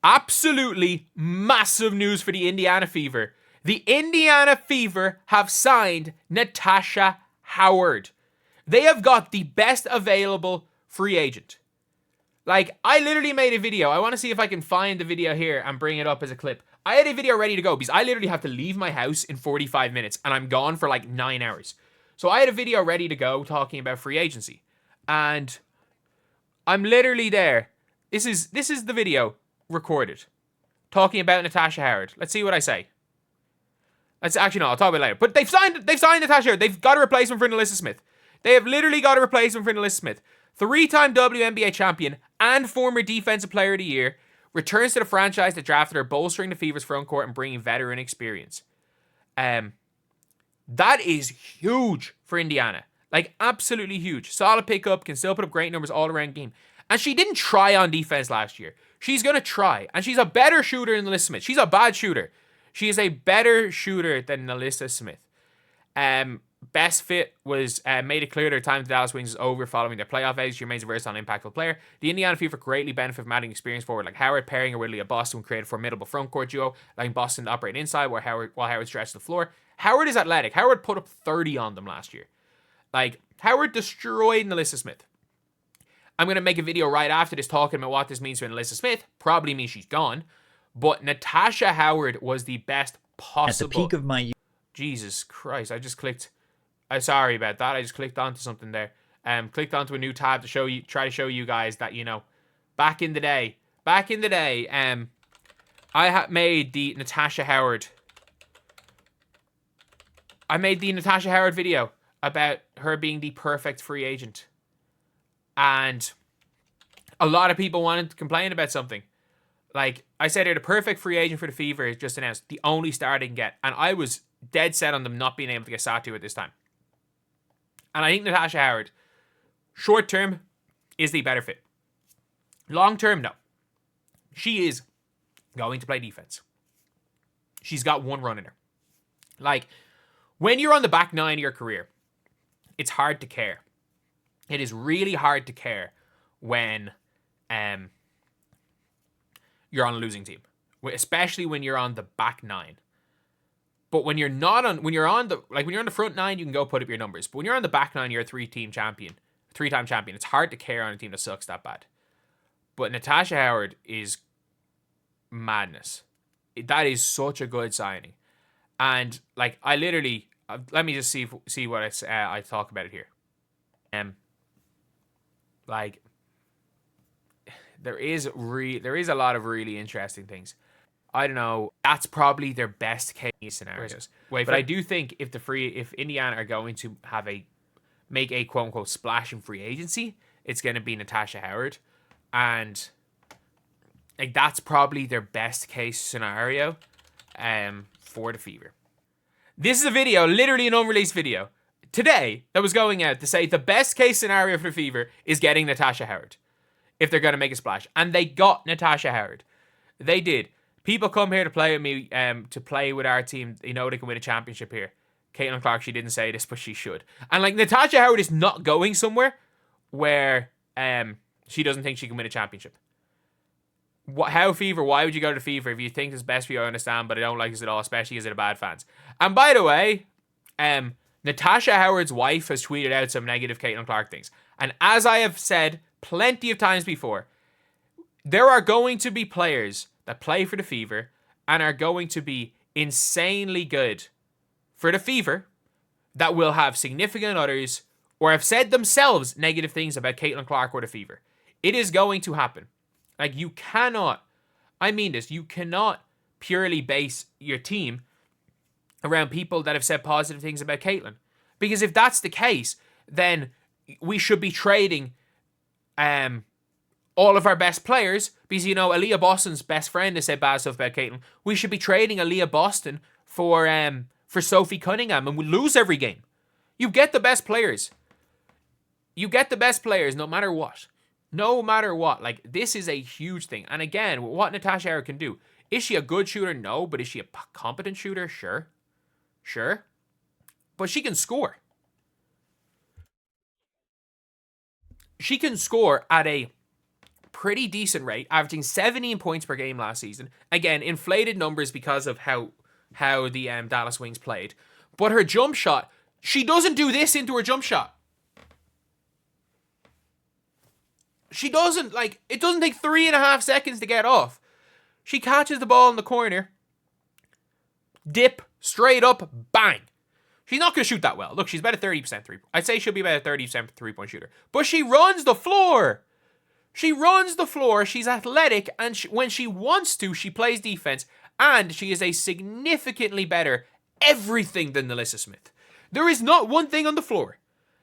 Absolutely massive news for the Indiana Fever. The Indiana Fever have signed Natasha Howard. They have got the best available free agent. Like, I literally made a video. I want to see if I can find the video here and bring it up as a clip. I had a video ready to go because I literally have to leave my house in 45 minutes and I'm gone for like 9 hours. So I had a video ready to go talking about free agency. And I'm literally there. This is the video recorded talking about Natasha Howard. Let's see what I say. Let's actually no, I'll talk about it later. But they've signed Natasha Howard. They've got a replacement for Natasha Smith. They have literally got a replacement for Natasha Smith. 3-time WNBA champion and former Defensive Player of the Year returns to the franchise that drafted her, bolstering the Fever's front court and bringing veteran experience. That is huge for Indiana. Like, absolutely huge. Solid pickup, can still put up great numbers all around game. And she didn't try on defense last year. She's going to try. And she's a better shooter than Natasha Smith. She's a bad shooter. She is a better shooter than Natasha Smith. Best fit was made it clear their time with the Dallas Wings is over following their playoff exit. She remains a versatile and impactful player. The Indiana Fever greatly benefit from adding experience forward like Howard, pairing her with Leah Boston create a formidable front court duo, allowing Boston to operate inside while Howard stretched the floor. Howard is athletic. Howard put up 30 on them last year. Like, Howard destroyed Natasha Smith. I'm going to make a video right after this talking about what this means for Natasha Smith. Probably means she's gone. But Natasha Howard was the best possible. At the peak of my... Jesus Christ, I just clicked... sorry about that. I just clicked onto something there. Clicked onto a new tab to show you, try to show you guys that, you know, back in the day, I made the Natasha Howard. I made the Natasha Howard video about her being the perfect free agent. And a lot of people wanted to complain about something. Like, I said her the perfect free agent for the Fever is just announced. The only star they can get. And I was dead set on them not being able to get Satu at this time. And I think Natasha Howard, short term, is the better fit. Long term, no. She is going to play defense. She's got one run in her. Like, when you're on the back nine of your career, it's hard to care. It is really hard to care when you're on a losing team, especially when you're on the back nine. But when you're not on, when you're on the front nine, you can go put up your numbers. But when you're on the back nine, you're a three-time champion. It's hard to care on a team that sucks that bad. But Natasha Howard is madness. That is such a good signing. And like, I literally, let me just see what I talk about it here. Like, there is a lot of really interesting things. I don't know. That's probably their best case scenarios. But I do think if Indiana are going to make a quote unquote splash in free agency, it's going to be Natasha Howard, and like that's probably their best case scenario, for the Fever. This is a video, literally an unreleased video today that was going out to say the best case scenario for the Fever is getting Natasha Howard if they're going to make a splash, and they got Natasha Howard. They did. People come here to play with me, to play with our team. You know they can win a championship here. Caitlin Clark, she didn't say this, but she should. And like, Natasha Howard is not going somewhere where she doesn't think she can win a championship. How Fever? Why would you go to Fever if you think it's best for you? I understand, but I don't like this at all, especially as they're bad fans. And by the way, Natasha Howard's wife has tweeted out some negative Caitlin Clark things. And as I have said plenty of times before, there are going to be players that play for the Fever and are going to be insanely good for the Fever that will have significant others or have said themselves negative things about Caitlin Clark or the Fever. It is going to happen. Like, you cannot, I mean this, you cannot purely base your team around people that have said positive things about Caitlin. Because if that's the case, then we should be trading all of our best players, because, you know, Aaliyah Boston's best friend has said bad stuff about Caitlin. We should be trading Aaliyah Boston for Sophie Cunningham, and we lose every game. You get the best players. You get the best players no matter what. No matter what. Like, this is a huge thing. And again, what Natasha Howard can do. Is she a good shooter? No. But is she a competent shooter? Sure. Sure. But she can score. She can score at a pretty decent rate, averaging 17 points per game last season. Again, inflated numbers because of how the Dallas Wings played. But her jump shot, she doesn't do this into her jump shot. She doesn't, like, it doesn't take 3.5 seconds to get off. She catches the ball in the corner, dip, straight up, bang. She's not going to shoot that well. Look, she's about a 30% three. I'd say she'll be about a 30% three-point shooter. But she runs the floor. She runs the floor. She's athletic. And when she wants to, she plays defense. And she is a significantly better everything than NaLyssa Smith. There is not one thing on the floor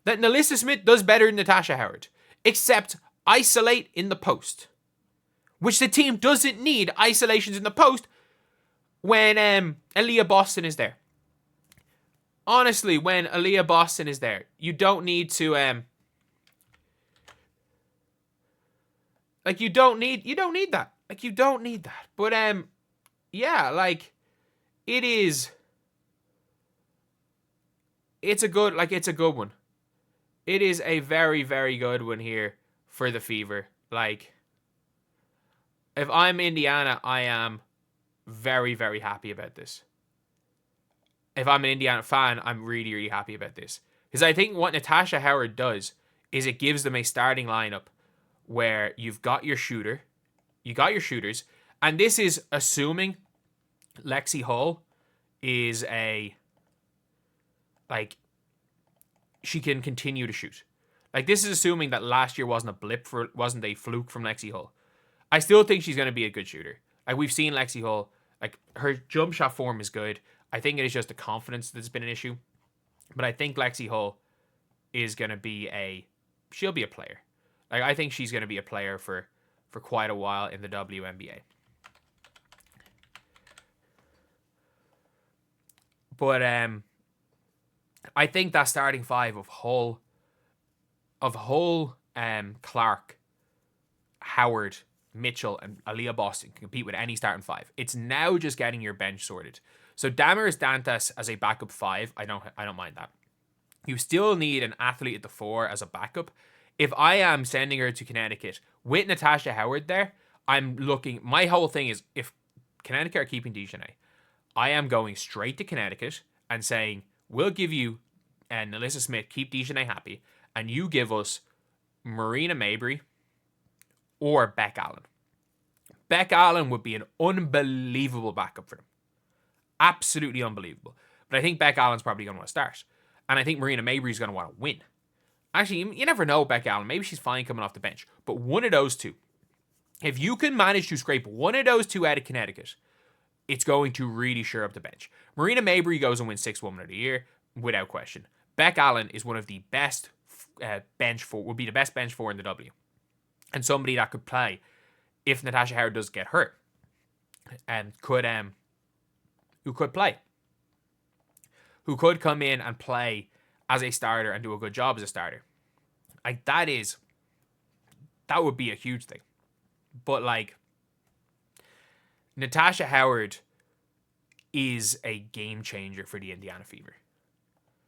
that NaLyssa Smith does better than Natasha Howard. Except isolate in the post. Which the team doesn't need isolations in the post when Aaliyah Boston is there. Honestly, when Aaliyah Boston is there, you don't need to you don't need that. Like, you don't need that. But yeah, like, it's a good one. It is a very, very good one here for the Fever. Like, if I'm Indiana, I am very, very happy about this. If I'm an Indiana fan, I'm really, really happy about this. Because I think what Natasha Howard does is it gives them a starting lineup where you've got your shooter, you got your shooters, and this is assuming Lexi Hull is she can continue to shoot. Like, this is assuming that last year wasn't a fluke from Lexi Hull. I still think she's going to be a good shooter. Like, we've seen Lexi Hull, like, her jump shot form is good. I think it is just the confidence that's been an issue. But I think Lexi Hull is going to be she'll be a player. Like, I think she's going to be a player for quite a while in the WNBA. But I think that starting five of Hull, Clark, Howard, Mitchell, and Aaliyah Boston can compete with any starting five. It's now just getting your bench sorted. So Damaris Dantas as a backup five, I don't mind that. You still need an athlete at the 4 as a backup. If I am sending her to Connecticut with Natasha Howard there, I'm looking. My whole thing is, if Connecticut are keeping Dejanay, I am going straight to Connecticut and saying, we'll give you and NaLyssa Smith, keep Dejanay happy, and you give us Breanna Mabry or Beck Allen. Beck Allen would be an unbelievable backup for them. Absolutely unbelievable. But I think Beck Allen's probably going to want to start. And I think Breanna Mabry is going to want to win. Actually, you never know Beck Allen. Maybe she's fine coming off the bench. But one of those two, if you can manage to scrape one of those two out of Connecticut, it's going to really shore up the bench. Breanna Mabry goes and wins 6th Woman of the Year, without question. Beck Allen is one of the best would be the best bench four in the W. And somebody that could play if Natasha Howard does get hurt. And who could play. Who could come in and play as a starter and do a good job as a starter. Like, that would be a huge thing. But, like, Natasha Howard is a game changer for the Indiana Fever.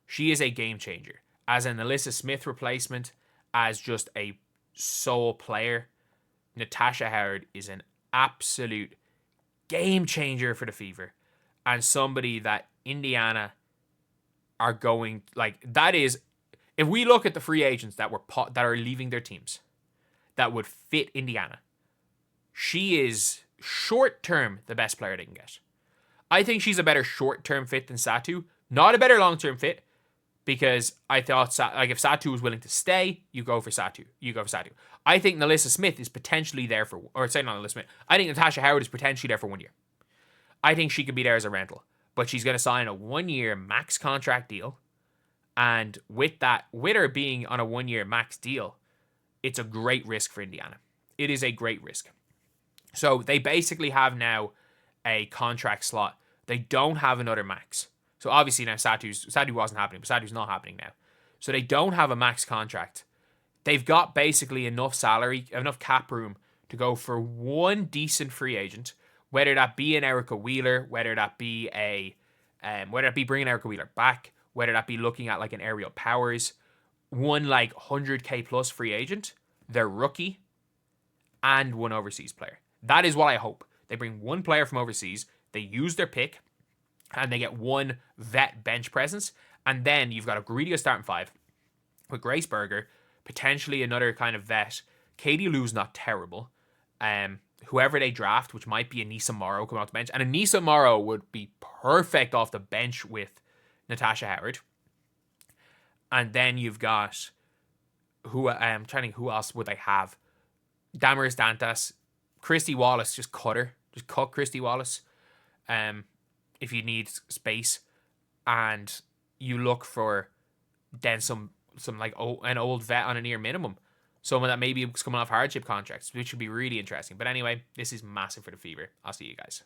She is a game changer. As an NaLyssa Smith replacement, as just a sole player, Natasha Howard is an absolute game changer for the Fever. And somebody that Indiana are going, like, that is, if we look at the free agents that are leaving their teams that would fit Indiana, she is short-term the best player they can get. I think she's a better short-term fit than Satu. Not a better long-term fit, because I thought, if Satu was willing to stay, you go for Satu. I think NaLyssa Smith is potentially there for, or say not NaLyssa Smith, I think Natasha Howard is potentially there for 1 year. I think she could be there as a rental. But she's going to sign a 1-year max contract deal. And with her being on a 1-year max deal, it's a great risk for Indiana. It is a great risk. So they basically have now a contract slot. They don't have another max. So obviously now Satu wasn't happening, but Satu's not happening now. So they don't have a max contract. They've got basically enough salary, enough cap room to go for one decent free agent, whether that be an Erica Wheeler, whether that be bringing Erica Wheeler back, whether that be looking at like an Aerial Powers, one like 100K plus free agent, their rookie, and one overseas player. That is what I hope. They bring one player from overseas, they use their pick, and they get one vet bench presence. And then you've got a Greedio starting 5 with Grace Berger, potentially another kind of vet. Katie Lou's not terrible. Whoever they draft, which might be Anissa Morrow coming off the bench. And Anissa Morrow would be perfect off the bench with Natasha Howard. And then you've got who I'm trying to think, who else would I have? Damaris Dantas, Christy Wallace, just cut her. Just cut Christy Wallace. If you need space. And you look for then some like an old vet on a near minimum. Someone that maybe is coming off hardship contracts, which would be really interesting. But anyway, this is massive for the Fever. I'll see you guys.